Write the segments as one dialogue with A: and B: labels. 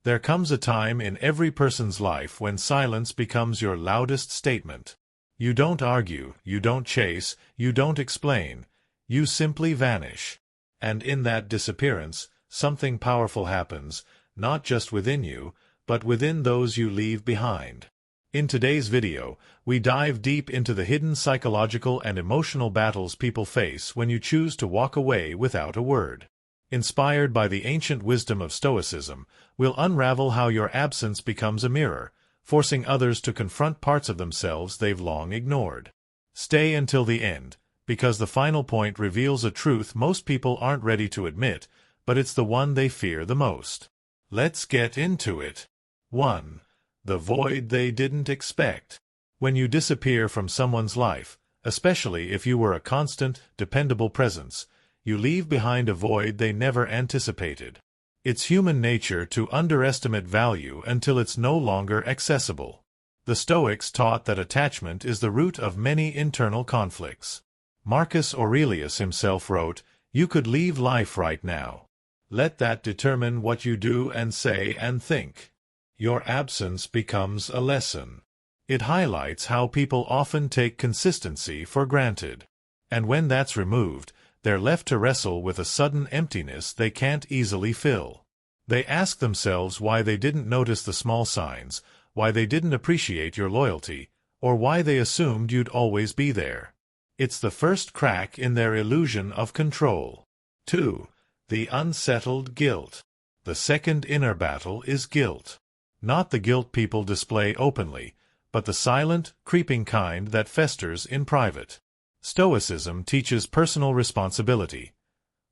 A: There comes a time in every person's life when silence becomes your loudest statement. You don't argue, you don't chase, you don't explain. You simply vanish. And in that disappearance, something powerful happens, not just within you, but within those you leave behind. In today's video, we dive deep into the hidden psychological and emotional battles people face when you choose to walk away without a word. Inspired by the ancient wisdom of Stoicism, we'll unravel how your absence becomes a mirror, forcing others to confront parts of themselves they've long ignored. Stay until the end, because the final point reveals a truth most people aren't ready to admit, but it's the one they fear the most. Let's get into it. 1. The void they didn't expect. When you disappear from someone's life, especially if you were a constant, dependable presence, you leave behind a void they never anticipated. It's human nature to underestimate value until it's no longer accessible. The Stoics taught that attachment is the root of many internal conflicts. Marcus Aurelius himself wrote, "You could leave life right now. Let that determine what you do and say and think." Your absence becomes a lesson. It highlights how people often take consistency for granted. And when that's removed, they're left to wrestle with a sudden emptiness they can't easily fill. They ask themselves why they didn't notice the small signs, why they didn't appreciate your loyalty, or why they assumed you'd always be there. It's the first crack in their illusion of control. 2. The unsettled guilt. The second inner battle is guilt. Not the guilt people display openly, but the silent, creeping kind that festers in private. Stoicism teaches personal responsibility,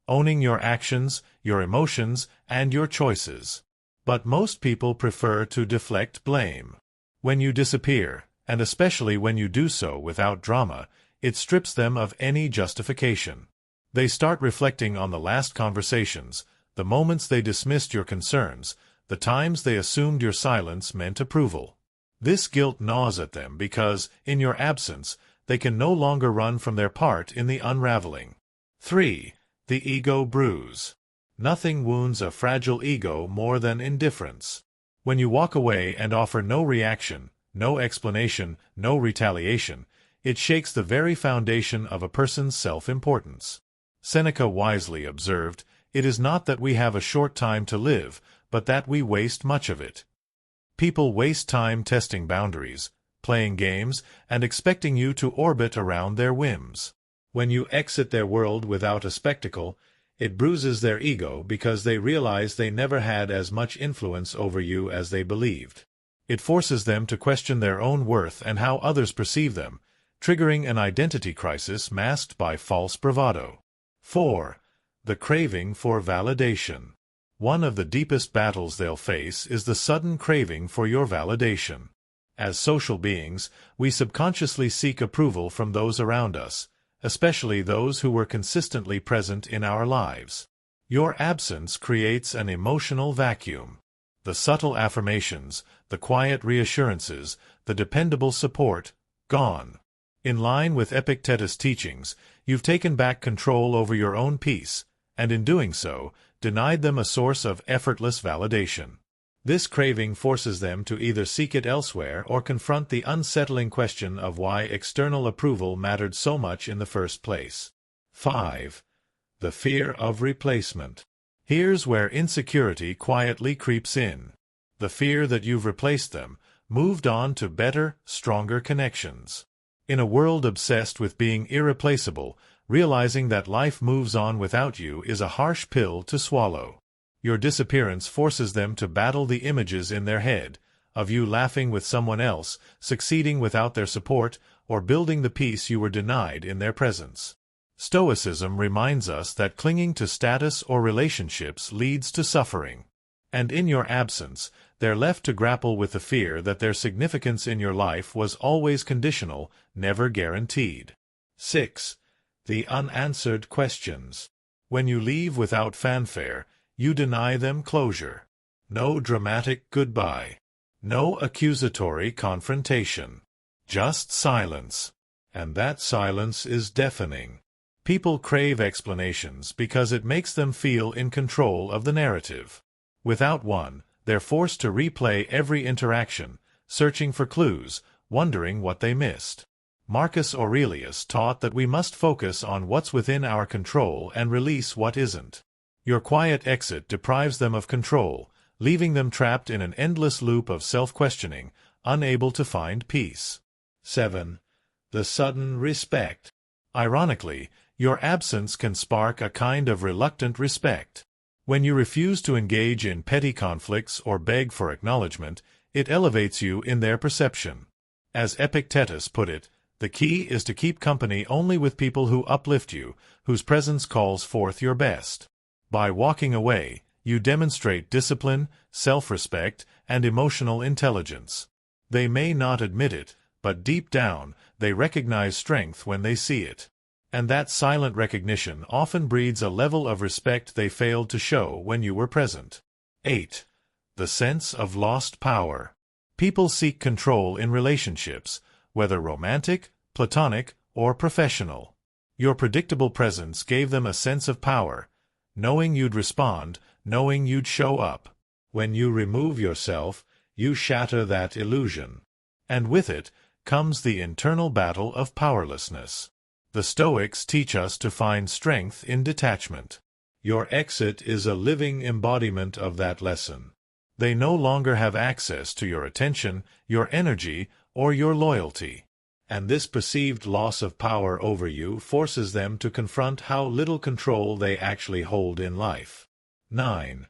A: owning your actions, your emotions, and your choices. But most people prefer to deflect blame. When you disappear, and especially when you do so without drama, it strips them of any justification. They start reflecting on the last conversations, the moments they dismissed your concerns, the times they assumed your silence meant approval. This guilt gnaws at them because, in your absence, they can no longer run from their part in the unraveling. 3. The ego bruise. Nothing wounds a fragile ego more than indifference. When you walk away and offer no reaction, no explanation, no retaliation, it shakes the very foundation of a person's self-importance. Seneca wisely observed, "It is not that we have a short time to live, but that we waste much of it." People waste time testing boundaries, playing games, and expecting you to orbit around their whims. When you exit their world without a spectacle, it bruises their ego because they realize they never had as much influence over you as they believed. It forces them to question their own worth and how others perceive them, triggering an identity crisis masked by false bravado. 4. The craving for validation. One of the deepest battles they'll face is the sudden craving for your validation. As social beings, we subconsciously seek approval from those around us, especially those who were consistently present in our lives. Your absence creates an emotional vacuum. The subtle affirmations, the quiet reassurances, the dependable support, gone. In line with Epictetus' teachings, you've taken back control over your own peace, and in doing so, denied them a source of effortless validation. This craving forces them to either seek it elsewhere or confront the unsettling question of why external approval mattered so much in the first place. 5. The fear of replacement. Here's where insecurity quietly creeps in. The fear that you've replaced them, moved on to better, stronger connections. In a world obsessed with being irreplaceable, realizing that life moves on without you is a harsh pill to swallow. Your disappearance forces them to battle the images in their head, of you laughing with someone else, succeeding without their support, or building the peace you were denied in their presence. Stoicism reminds us that clinging to status or relationships leads to suffering. And in your absence, they're left to grapple with the fear that their significance in your life was always conditional, never guaranteed. 6. The unanswered questions. When you leave without fanfare, you deny them closure. No dramatic goodbye. No accusatory confrontation. Just silence. And that silence is deafening. People crave explanations because it makes them feel in control of the narrative. Without one, They're forced to replay every interaction, searching for clues, wondering what they missed. Marcus Aurelius taught that we must focus on what's within our control and release what isn't. Your quiet exit deprives them of control, leaving them trapped in an endless loop of self-questioning, unable to find peace. 7. The sudden respect. Ironically, your absence can spark a kind of reluctant respect. When you refuse to engage in petty conflicts or beg for acknowledgement, it elevates you in their perception. As Epictetus put it, the key is to keep company only with people who uplift you, whose presence calls forth your best. By walking away, you demonstrate discipline, self-respect, and emotional intelligence. They may not admit it, but deep down, they recognize strength when they see it. And that silent recognition often breeds a level of respect they failed to show when you were present. 8. The sense of lost power. People seek control in relationships, whether romantic, platonic, or professional. Your predictable presence gave them a sense of power, knowing you'd respond, knowing you'd show up. When you remove yourself, you shatter that illusion. And with it comes the internal battle of powerlessness. The Stoics teach us to find strength in detachment. Your exit is a living embodiment of that lesson. They no longer have access to your attention, your energy, or your loyalty. And this perceived loss of power over you forces them to confront how little control they actually hold in life. 9.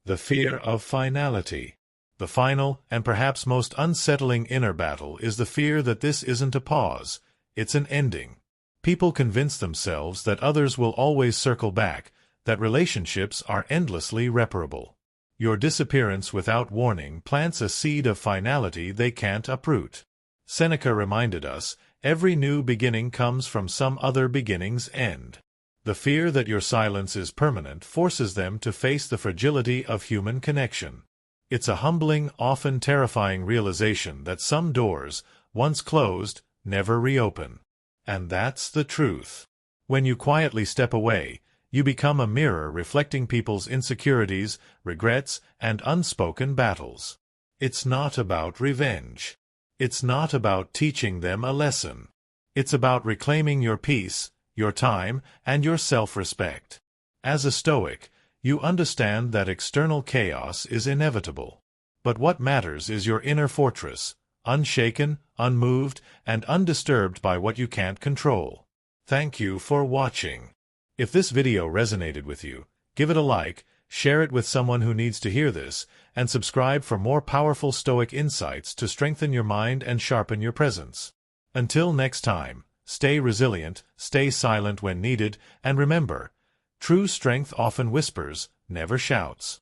A: The fear of finality. The final and perhaps most unsettling inner battle is the fear that this isn't a pause, it's an ending. People convince themselves that others will always circle back, that relationships are endlessly reparable. Your disappearance without warning plants a seed of finality they can't uproot. Seneca reminded us, every new beginning comes from some other beginning's end. The fear that your silence is permanent forces them to face the fragility of human connection. It's a humbling, often terrifying realization that some doors, once closed, never reopen. And that's the truth. When you quietly step away, you become a mirror reflecting people's insecurities, regrets, and unspoken battles. It's not about revenge. It's not about teaching them a lesson. It's about reclaiming your peace, your time, and your self-respect. As a Stoic, you understand that external chaos is inevitable. But what matters is your inner fortress, unshaken, unmoved, and undisturbed by what you can't control. Thank you for watching. If this video resonated with you, give it a like, share it with someone who needs to hear this, and subscribe for more powerful Stoic insights to strengthen your mind and sharpen your presence. Until next time, stay resilient, stay silent when needed, and remember, true strength often whispers, never shouts.